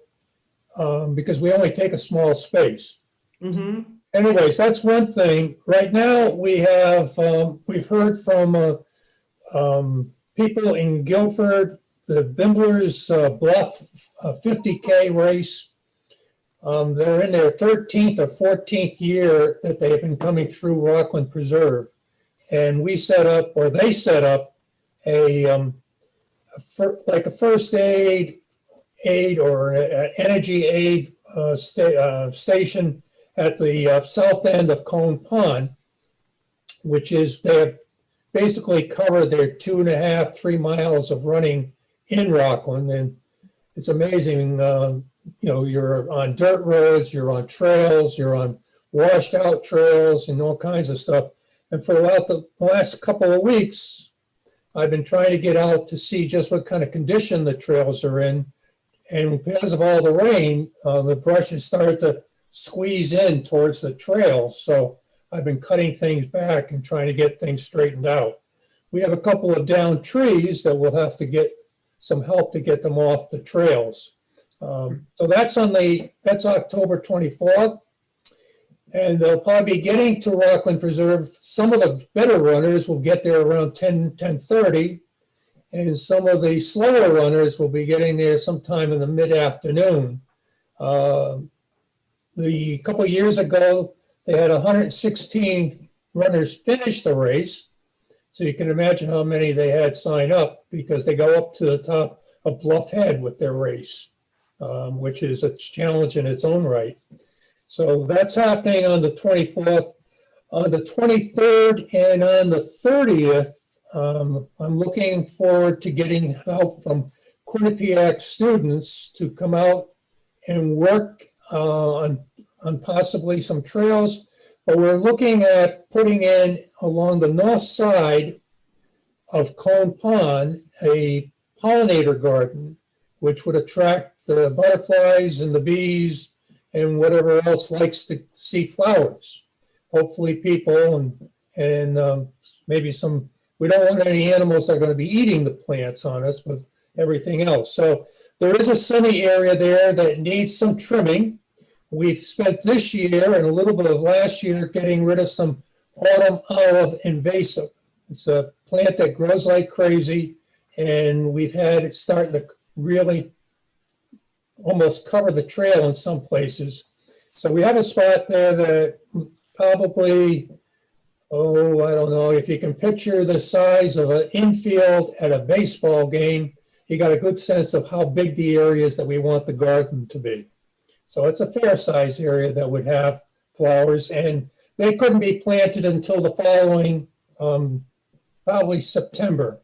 because we only take a small space.
Mhm.
Anyways, that's one thing. Right now, we have, we've heard from people in Guilford, the Bimblers Bluff 50K race. They're in their 13th or 14th year that they've been coming through Rockland Preserve. And we set up, or they set up like a first aid or an energy aid station at the south end of Cone Pond, which is, they have basically covered their 2.5, 3 miles of running in Rockland. And it's amazing, you're on dirt roads, you're on trails, you're on washed out trails and all kinds of stuff. And for about the last couple of weeks, I've been trying to get out to see just what kind of condition the trails are in. And because of all the rain, the brush has started to squeeze in towards the trails. So I've been cutting things back and trying to get things straightened out. We have a couple of downed trees that we'll have to get some help to get them off the trails. So that's October 24th. And they'll probably be getting to Rockland Preserve. Some of the better runners will get there around 10:30. And some of the slower runners will be getting there sometime in the mid-afternoon. The couple of years ago, they had 116 runners finish the race. So you can imagine how many they had sign up, because they go up to the top of Bluff Head with their race, which is a challenge in its own right. So that's happening on the 24th. On the 23rd and on the 30th, I'm looking forward to getting help from Quinnipiac students to come out and work on possibly some trails. But we're looking at putting in along the north side of Cone Pond a pollinator garden, which would attract the butterflies and the bees and whatever else likes to see flowers. Hopefully people and maybe some, we don't want any animals that are going to be eating the plants on us with everything else. So there is a sunny area there that needs some trimming. We've spent this year and a little bit of last year getting rid of some autumn olive invasive. It's a plant that grows like crazy, and we've had it starting to really almost cover the trail in some places. So we have a spot there that probably, I don't know, if you can picture the size of an infield at a baseball game, you got a good sense of how big the area is that we want the garden to be. So it's a fair size area that would have flowers, and they couldn't be planted until the following, probably September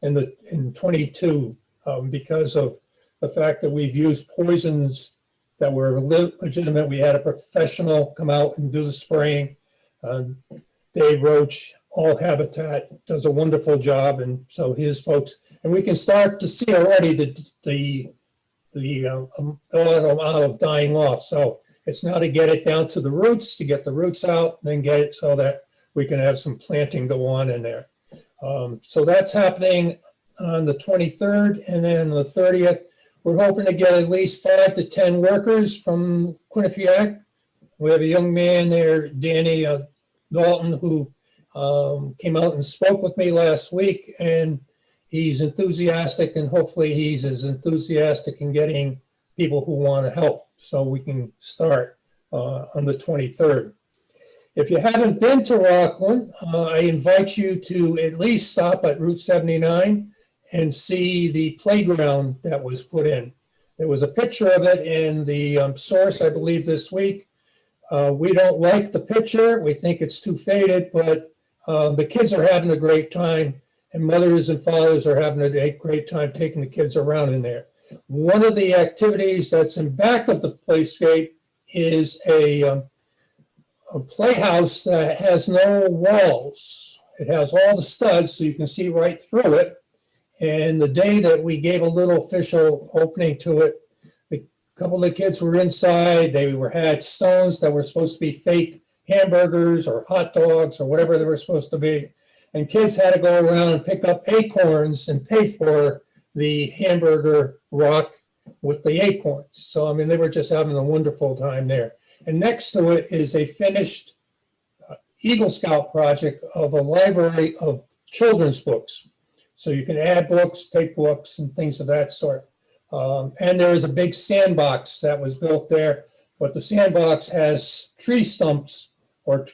in 22, because of the fact that we've used poisons that were legitimate. We had a professional come out and do the spraying. Dave Roach, All Habitat, does a wonderful job, and so his folks, and we can start to see already the olive dying off. So it's now to get it down to the roots, to get the roots out, and then get it so that we can have some planting go on in there. So that's happening on the 23rd, and then the 30th, We're hoping to get at least 5 to 10 workers from Quinnipiac. We have a young man there, Danny Dalton, who came out and spoke with me last week, and he's enthusiastic, and hopefully he's as enthusiastic in getting people who want to help so we can start on the 23rd. If you haven't been to Rockland, I invite you to at least stop at Route 79 and see the playground that was put in. There was a picture of it in the source, I believe, this week. We don't like the picture. We think it's too faded, but the kids are having a great time, and mothers and fathers are having a great time taking the kids around in there. One of the activities that's in back of the playscape is a playhouse that has no walls. It has all the studs so you can see right through it. And the day that we gave a little official opening to it, a couple of the kids were inside. They had stones that were supposed to be fake hamburgers or hot dogs or whatever they were supposed to be. And kids had to go around and pick up acorns and pay for the hamburger rock with the acorns. So, I mean, they were just having a wonderful time there. And next to it is a finished Eagle Scout project of a library of children's books. So you can add books, take books, and things of that sort. And there is a big sandbox that was built there, but the sandbox has tree stumps or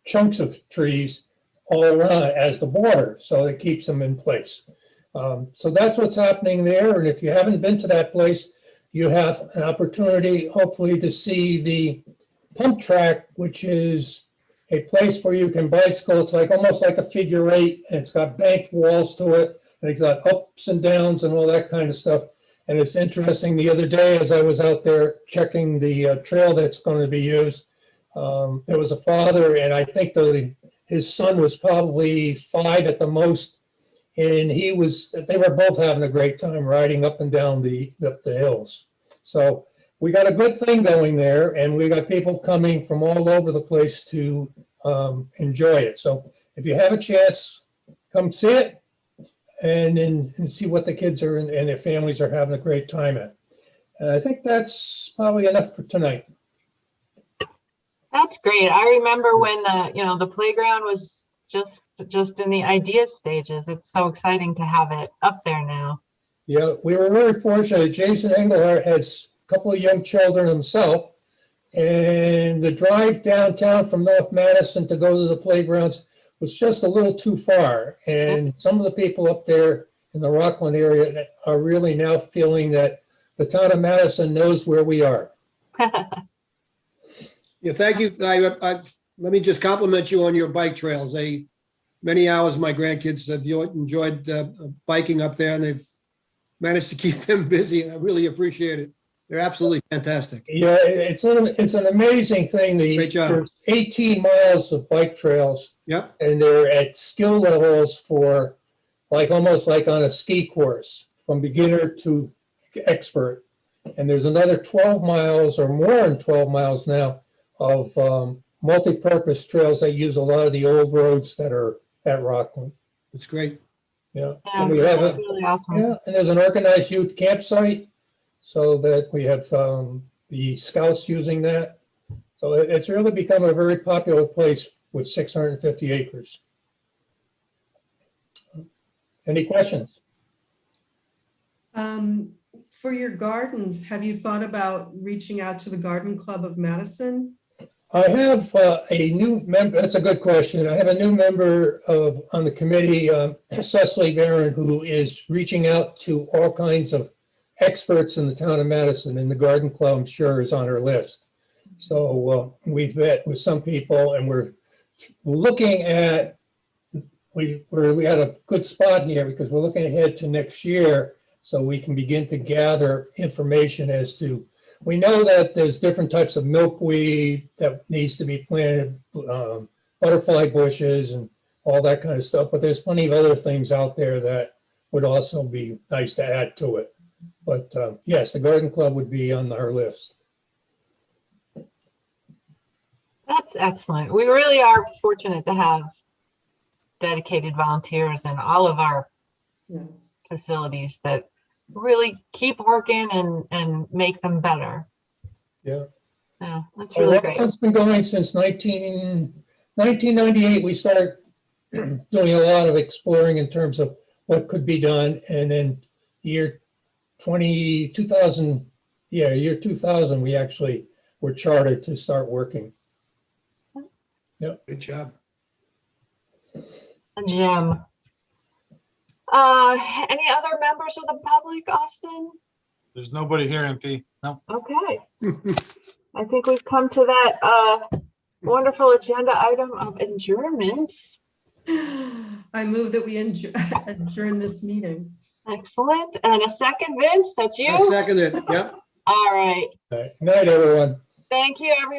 chunks of trees all around it as the border, so it keeps them in place. So that's what's happening there. And if you haven't been to that place, you have an opportunity, hopefully, to see the pump track, which is a place where you can bicycle. It's like almost like a figure eight, and it's got banked walls to it, and it's got ups and downs and all that kind of stuff. And it's interesting. The other day, as I was out there checking the trail that's going to be used, there was a father, and I think his son was probably 5 at the most, and they were both having a great time riding up and down the hills. So we got a good thing going there, and we got people coming from all over the place to enjoy it. So if you have a chance, come see it and see what the kids are and their families are having a great time at. And I think that's probably enough for tonight.
That's great. I remember when the playground was just in the idea stages. It's so exciting to have it up there now.
Yeah, we were very fortunate. Jason Engelhardt has a couple of young children himself, and the drive downtown from North Madison to go to the playgrounds was just a little too far. And some of the people up there in the Rockland area are really now feeling that the town of Madison knows where we are.
Yeah, thank you. Let me just compliment you on your bike trails. Many hours my grandkids have enjoyed biking up there, and they've managed to keep them busy, and I really appreciate it. They're absolutely fantastic.
Yeah, it's an amazing thing.
Great job.
There's 18 miles of bike trails,
Yep,
and they're at skill levels for almost like on a ski course, from beginner to expert. And there's another 12 miles or more than 12 miles now of multi-purpose trails that use a lot of the old roads that are at Rockland.
that's great.
Yeah,
Yeah,
and we have
that's really awesome.
and there's an organized youth campsite, so that we have the scouts using that. So it's really become a very popular place with 650 acres. Any questions?
For your gardens, have you thought about reaching out to the Garden Club of Madison?
I have a new member. That's a good question. I have a new member on the committee, Cecily Barron, who is reaching out to all kinds of experts in the town of Madison, and the Garden Club, I'm sure, is on her list. So we've met with some people, and we're looking at, we had a good spot here because we're looking ahead to next year, so we can begin to gather information as to, we know that there's different types of milkweed that needs to be planted, butterfly bushes and all that kind of stuff, but there's plenty of other things out there that would also be nice to add to it. But yes, the Garden Club would be on our list.
That's excellent. We really are fortunate to have dedicated volunteers in all of our
Yes.
facilities that really keep working and make them better.
Yeah.
Yeah, that's really great.
It's been going since 1998. We started doing a lot of exploring in terms of what could be done. And then year 2000, year 2000, we actually were chartered to start working.
Good job.
Jim. Any other members of the public, Austin?
There's nobody here, MP. No.
Okay. I think we've come to that wonderful agenda item of adjournment.
I move that we adjourn this meeting.
Excellent. And a second, Vince, that's
I
you?
second it. Yep.
All right.
Good night, everyone.
Thank you, everyone.